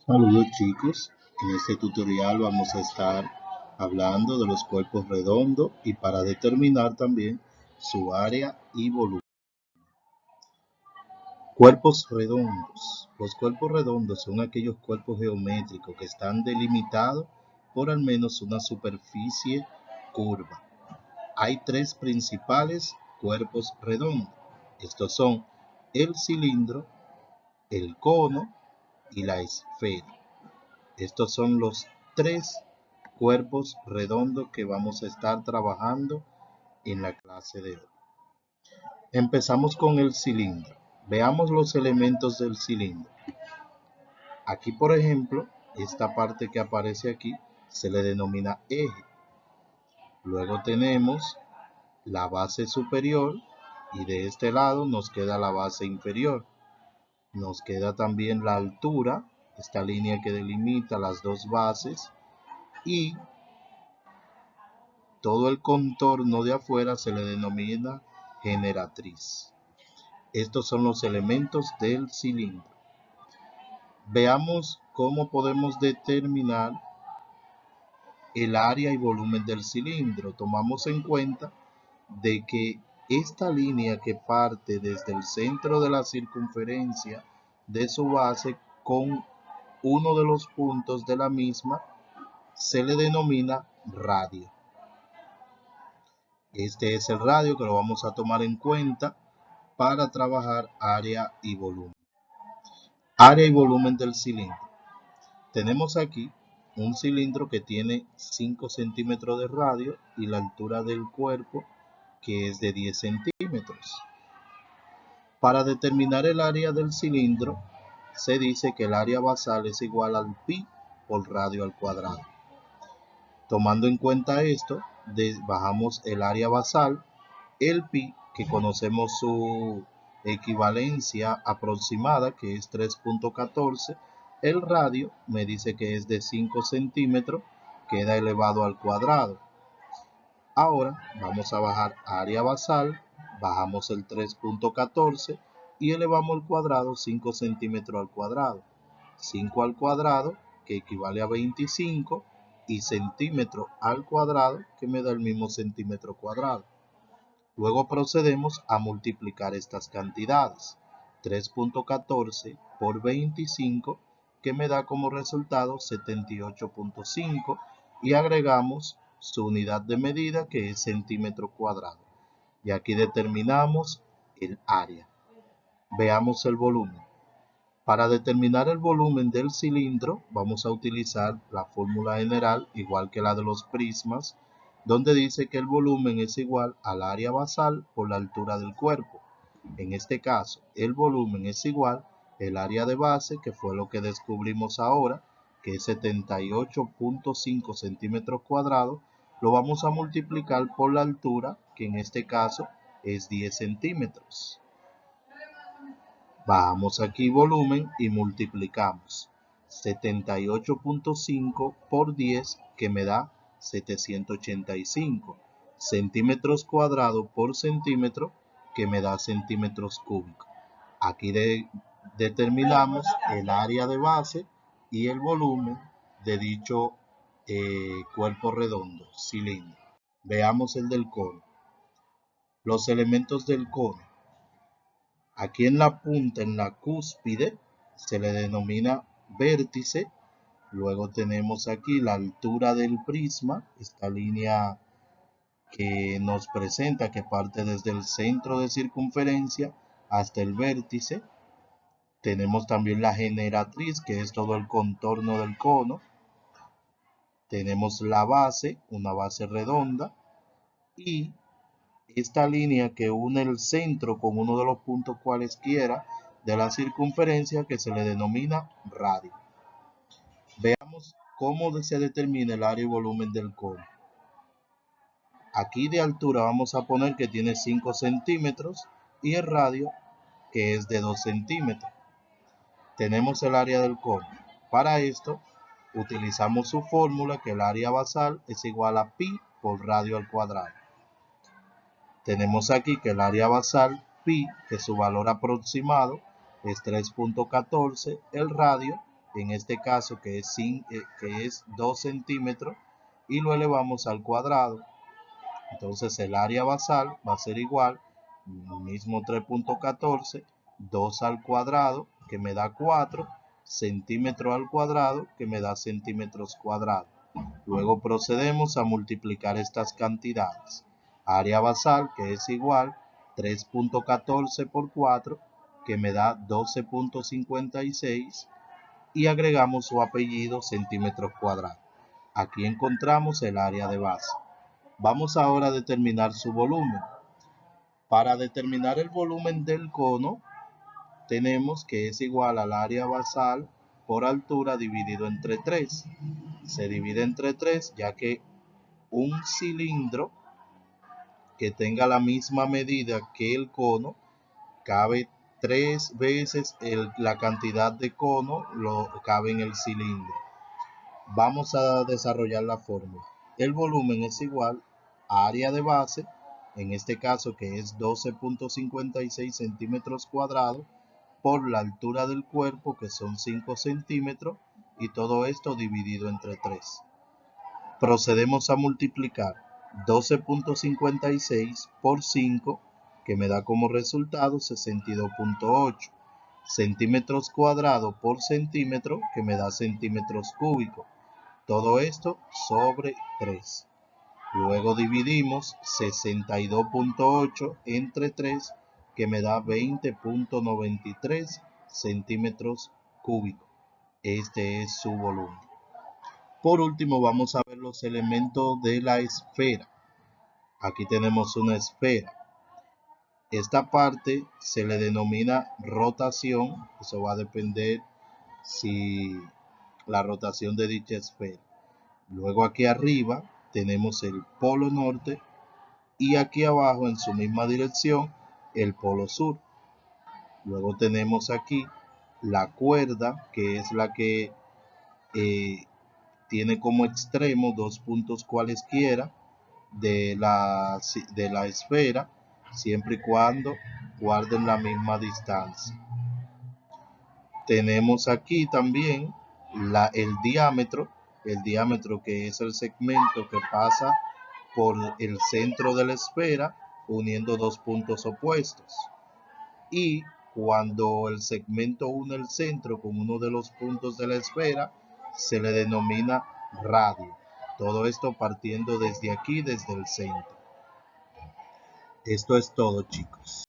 Saludos chicos, en este tutorial vamos a estar hablando de los cuerpos redondos y para determinar también su área y volumen. Cuerpos redondos. Los cuerpos redondos son aquellos cuerpos geométricos que están delimitados por al menos una superficie curva. Hay tres principales cuerpos redondos. Estos son el cilindro, el cono y la esfera. Estos son los tres cuerpos redondos que vamos a estar trabajando en la clase de hoy. Empezamos con el cilindro. Veamos los elementos del cilindro. Aquí, por ejemplo, esta parte que aparece aquí se le denomina eje. Luego tenemos la base superior y de este lado nos queda la base inferior. Nos queda también la altura, esta línea que delimita las dos bases, y todo el contorno de afuera se le denomina generatriz. Estos son los elementos del cilindro. Veamos cómo podemos determinar el área y volumen del cilindro. Tomamos en cuenta de que esta línea que parte desde el centro de la circunferencia de su base con uno de los puntos de la misma se le denomina radio. Este es el radio que lo vamos a tomar en cuenta para trabajar área y volumen. Área y volumen del cilindro. Tenemos aquí un cilindro que tiene 5 centímetros de radio y la altura del cuerpo que es de 10 centímetros. Para determinar el área del cilindro se dice que el área basal es igual al pi por radio al cuadrado. Tomando en cuenta esto, bajamos el área basal, el pi, que conocemos su equivalencia aproximada, que es 3.14, el radio me dice que es de 5 centímetros, queda elevado al cuadrado. Ahora vamos a bajar área basal, bajamos el 3.14 y elevamos el cuadrado 5 centímetros al cuadrado. 5 al cuadrado, que equivale a 25, y centímetro al cuadrado, que me da el mismo centímetro cuadrado. Luego procedemos a multiplicar estas cantidades. 3.14 por 25, que me da como resultado 78.5, y agregamos su unidad de medida, que es centímetro cuadrado. Y aquí determinamos el área. Veamos el volumen. Para determinar el volumen del cilindro vamos a utilizar la fórmula general igual que la de los prismas, donde dice que el volumen es igual al área basal por la altura del cuerpo. En este caso, el volumen es igual al área de base, que fue lo que descubrimos ahora, que es 78.5 centímetros cuadrados. Lo vamos a multiplicar por la altura, que en este caso es 10 centímetros. Bajamos aquí volumen y multiplicamos 78.5 por 10, que me da 785 centímetros cuadrados por centímetro, que me da centímetros cúbicos. Aquí determinamos el área de base y el volumen de dicho cuerpo redondo, cilindro. Veamos el del cono. Los elementos del cono. Aquí en la punta, en la cúspide, se le denomina vértice. Luego tenemos aquí la altura del prisma, esta línea que nos presenta que parte desde el centro de circunferencia hasta el vértice. Tenemos también la generatriz, que es todo el contorno del cono. Tenemos la base, una base redonda, y esta línea que une el centro con uno de los puntos cualesquiera de la circunferencia, que se le denomina radio. Veamos cómo se determina el área y volumen del cono. Aquí de altura vamos a poner que tiene 5 centímetros y el radio que es de 2 centímetros. Tenemos el área del cono. Para esto utilizamos su fórmula, que el área basal es igual a pi por radio al cuadrado. Tenemos aquí que el área basal, pi, que su valor aproximado es 3.14, el radio en este caso que es 2 centímetros, y lo elevamos al cuadrado. Entonces el área basal va a ser igual, mismo 3.14, 2 al cuadrado, que me da 4, centímetros al cuadrado, que me da centímetros cuadrados. Luego procedemos a multiplicar estas cantidades. Área basal, que es igual 3.14 por 4, que me da 12.56, y agregamos su apellido, centímetros cuadrados. Aquí encontramos el área de base. Vamos ahora a determinar su volumen. Para determinar el volumen del cono, tenemos que es igual al área basal por altura dividido entre 3. Se divide entre 3 ya que un cilindro que tenga la misma medida que el cono cabe 3 veces la cantidad de cono cabe en el cilindro. Vamos a desarrollar la fórmula. El volumen es igual a área de base, en este caso que es 12.56 centímetros cuadrados, por la altura del cuerpo, que son 5 centímetros, y todo esto dividido entre 3. Procedemos a multiplicar 12.56 por 5, que me da como resultado 62.8. Centímetros cuadrados por centímetro, que me da centímetros cúbicos. Todo esto sobre 3. Luego dividimos 62.8 entre 3, que me da 20.93 centímetros cúbicos. Este es su volumen. Por último, vamos a ver los elementos de la esfera. Aquí tenemos una esfera. Esta parte se le denomina rotación. Eso va a depender si la rotación de dicha esfera. Luego aquí arriba tenemos el polo norte y aquí abajo en su misma dirección el polo sur. Luego tenemos aquí la cuerda, que es la que tiene como extremo 2 puntos cualesquiera de la esfera, siempre y cuando guarden la misma distancia. Tenemos aquí también el diámetro que es el segmento que pasa por el centro de la esfera uniendo dos puntos opuestos. Y cuando el segmento une el centro con uno de los puntos de la esfera, se le denomina radio. Todo esto partiendo desde aquí, desde el centro. Esto es todo, chicos.